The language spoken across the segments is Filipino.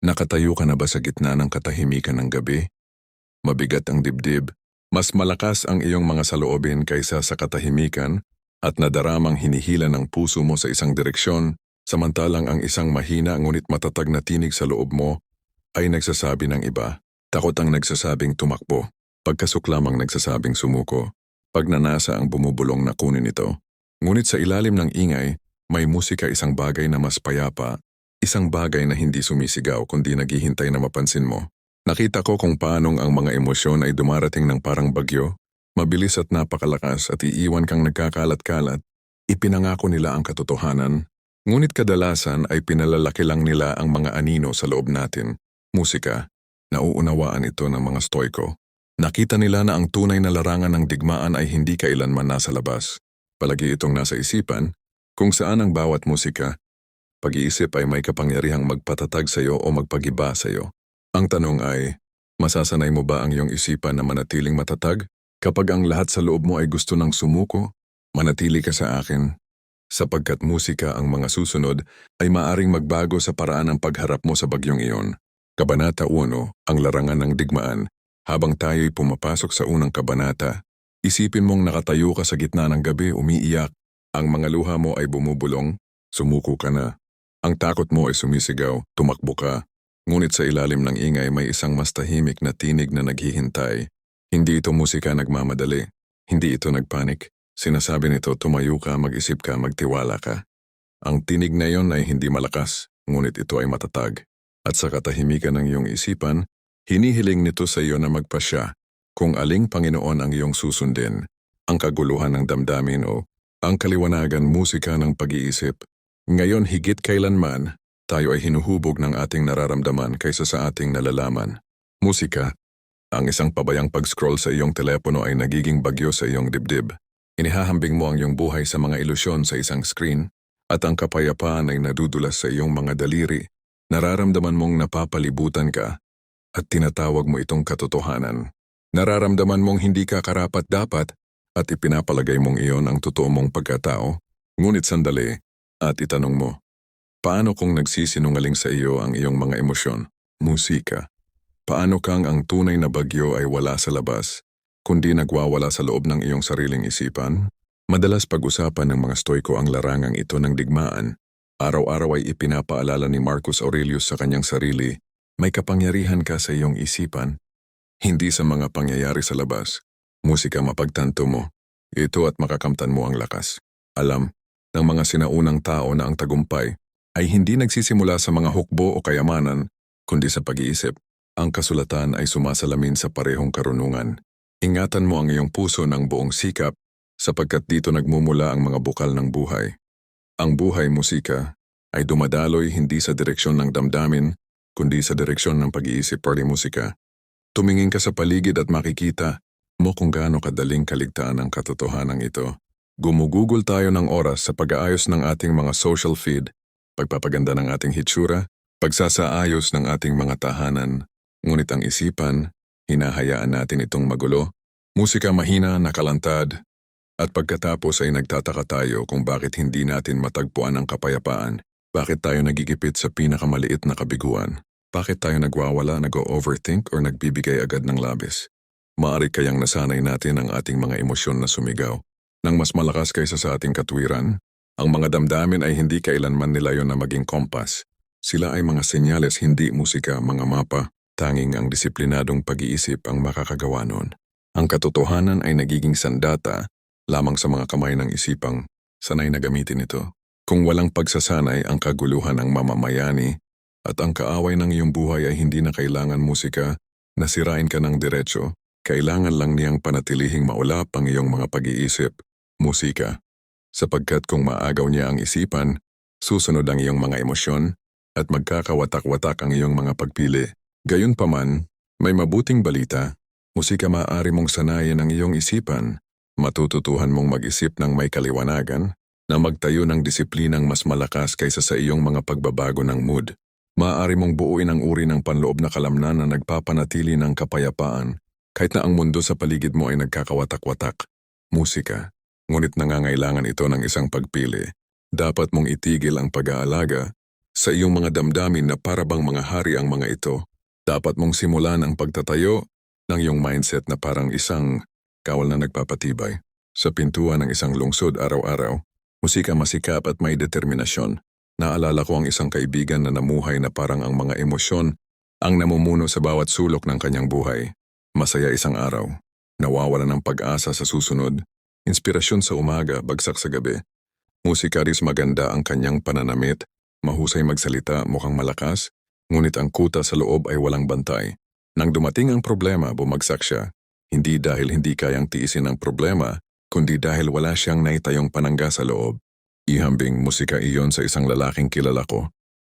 Nakatayo ka na ba sa gitna ng katahimikan ng gabi? Mabigat ang dibdib, mas malakas ang iyong mga saloobin kaysa sa katahimikan at nadaramang hinihila ng puso mo sa isang direksyon, samantalang ang isang mahina ngunit matatag na tinig sa loob mo ay nagsasabi ng iba. Takot ang nagsasabing tumakbo, pagkasuklamang nagsasabing sumuko, pagnanasa ang bumubulong na kunin ito. Ngunit sa ilalim ng ingay, may musika, isang bagay na mas payapa, isang bagay na hindi sumisigaw kundi naghihintay na mapansin mo. Nakita ko kung paanong ang mga emosyon ay dumarating ng parang bagyo, mabilis at napakalakas at iiwan kang nagkakalat-kalat. Ipinangako nila ang katotohanan, ngunit kadalasan ay pinalalaki lang nila ang mga anino sa loob natin. Musika, nauunawaan ito ng mga Stoiko. Nakita nila na ang tunay na larangan ng digmaan ay hindi kailanman nasa labas. Palagi itong nasa isipan, kung saan ang bawat musika, pag-iisip ay may kapangyarihang magpatatag sa iyo o magpagiba sa iyo. Ang tanong ay, masasanay mo ba ang iyong isipan na manatiling matatag? Kapag ang lahat sa loob mo ay gusto ng sumuko, manatili ka sa akin. Sapagkat musika ang mga susunod ay maaring magbago sa paraan ng pagharap mo sa bagyong iyon. Kabanata 1, ang larangan ng digmaan. Habang tayo'y pumapasok sa unang kabanata, isipin mong nakatayo ka sa gitna ng gabi, umiiyak. Ang mga luha mo ay bumubulong, sumuko ka na. Ang takot mo ay sumisigaw, tumakbo ka. Ngunit sa ilalim ng ingay may isang mas tahimik na tinig na naghihintay. Hindi ito musika nagmamadali. Hindi ito nagpanik. Sinasabi nito, tumayo ka, mag-isip ka, magtiwala ka. Ang tinig na iyon ay hindi malakas, ngunit ito ay matatag. At sa katahimikan ng iyong isipan, hinihiling nito sa iyo na magpasya kung aling Panginoon ang iyong susundin. Ang kaguluhan ng damdamin o ang kaliwanagan musika ng pag-iisip. Ngayon higit kailanman, tayo ay hinuhubog ng ating nararamdaman kaysa sa ating nalalaman. Musika, ang isang pabayang pag-scroll sa iyong telepono ay nagiging bagyo sa iyong dibdib. Inihahambing mo ang iyong buhay sa mga ilusyon sa isang screen at ang kapayapaan ay nadudulas sa iyong mga daliri. Nararamdaman mong napapalibutan ka at tinatawag mo itong katotohanan. Nararamdaman mong hindi ka karapat-dapat at ipinapalagay mong iyon ang totoo mong pagkatao. Ngunit sandali at itanong mo, paano kung nagsisinungaling sa iyo ang iyong mga emosyon? Musika. Paano kang ang tunay na bagyo ay wala sa labas, kundi nagwawala sa loob ng iyong sariling isipan? Madalas pag-usapan ng mga Stoiko ang larangang ito ng digmaan. Araw-araw ay ipinapaalala ni Marcus Aurelius sa kanyang sarili, may kapangyarihan ka sa iyong isipan, hindi sa mga pangyayari sa labas. Musika mapagtanto mo, ito at makakamtan mo ang lakas. Alam ng mga sinaunang tao na ang tagumpay ay hindi nagsisimula sa mga hukbo o kayamanan, kundi sa pag-iisip. Ang kasulatan ay sumasalamin sa parehong karunungan. Ingatan mo ang iyong puso ng buong sikap, sapagkat dito nagmumula ang mga bukal ng buhay. Ang buhay musika ay dumadaloy hindi sa direksyon ng damdamin, kundi sa direksyon ng pag-iisip. Party musika. Tumingin ka sa paligid at makikita mo kung gaano kadaling kaligtaan ang katotohanan ito. Gumugugol tayo ng oras sa pag-aayos ng ating mga social feed, pagpapaganda ng ating hitsura, pagsasaayos ng ating mga tahanan. Ngunit ang isipan, hinahayaan natin itong magulo. Musika mahina, nakalantad, at pagkatapos ay nagtataka tayo kung bakit hindi natin matagpuan ang kapayapaan. Bakit tayo nagigipit sa pinakamaliit na kabiguan? Bakit tayo nagwawala, nag-overthink o nagbibigay agad ng labis? Maaari kayang nasanay natin ang ating mga emosyon na sumigaw nang mas malakas kaysa sa ating katwiran? Ang mga damdamin ay hindi kailanman nilayon na maging kompas. Sila ay mga senyales, hindi musika, mga mapa. Tanging ang disiplinadong pag-iisip ang makakagawa nun. Ang katotohanan ay nagiging sandata lamang sa mga kamay ng isipang sanay na gamitin ito. Kung walang pagsasanay, ang kaguluhan ang mamamayani at ang kaaway ng iyong buhay ay hindi na kailangan musika na sirain ka ng diretso. Kailangan lang niyang panatilihing maulap ang iyong mga pag-iisip, musika. Sapagkat kung maagaw niya ang isipan, susunod ang iyong mga emosyon at magkakawatak-watak ang iyong mga pagpili. Gayunpaman, may mabuting balita. Musika maaari mong sanayin ang iyong isipan. Matututuhan mong mag-isip ng may kaliwanagan na magtayo ng disiplinang mas malakas kaysa sa iyong mga pagbabago ng mood. Maaari mong buuin ang uri ng panloob na kalamnan na nagpapanatili ng kapayapaan kahit na ang mundo sa paligid mo ay nagkakawatak-watak. Musika. Ngunit nangangailangan ito ng isang pagpili. Dapat mong itigil ang pag-aalaga Sa iyong mga damdamin na parabang mga hari ang mga ito, dapat mong simulan ang pagtatayo ng iyong mindset na parang isang kawal na nagpapatibay. Sa pintuan ng isang lungsod araw-araw, musika masikap at may determinasyon. Naalala ko ang isang kaibigan na namuhay na parang ang mga emosyon ang namumuno sa bawat sulok ng kanyang buhay. Masaya isang araw, nawawala ng pag-asa sa susunod, inspirasyon sa umaga, bagsak sa gabi. Musika rin maganda ang kanyang pananamit, mahusay magsalita, mukhang malakas, ngunit ang kuta sa loob ay walang bantay. Nang dumating ang problema, bumagsak siya, hindi dahil hindi kayang tiisin ang problema, kundi dahil wala siyang naitayong panangga sa loob. Ihambing musika iyon sa isang lalaking kilala ko.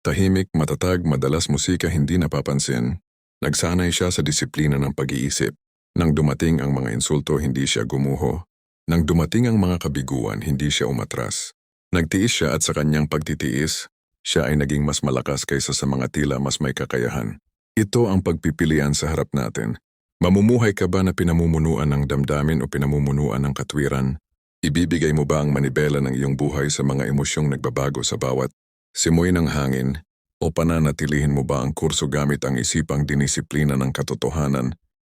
Tahimik, matatag, madalas musika hindi napapansin. Nagsanay siya sa disiplina ng pag-iisip. Nang dumating ang mga insulto, hindi siya gumuho. Nang dumating ang mga kabiguan, hindi siya umatras. Nagtiis siya at sa kanyang pagtitiis, siya ay naging mas malakas kaysa sa mga tila mas may kakayahan. Ito ang pagpipilian sa harap natin. Mamumuhay ka ba na pinamumunuan ng damdamin o pinamumunuan ng katwiran? Ibibigay mo ba ang manibela ng iyong buhay sa mga emosyong nagbabago sa bawat simoy ng hangin? O pananatilihin mo ba ang kurso gamit ang isipang dinisiplina ng katotohanan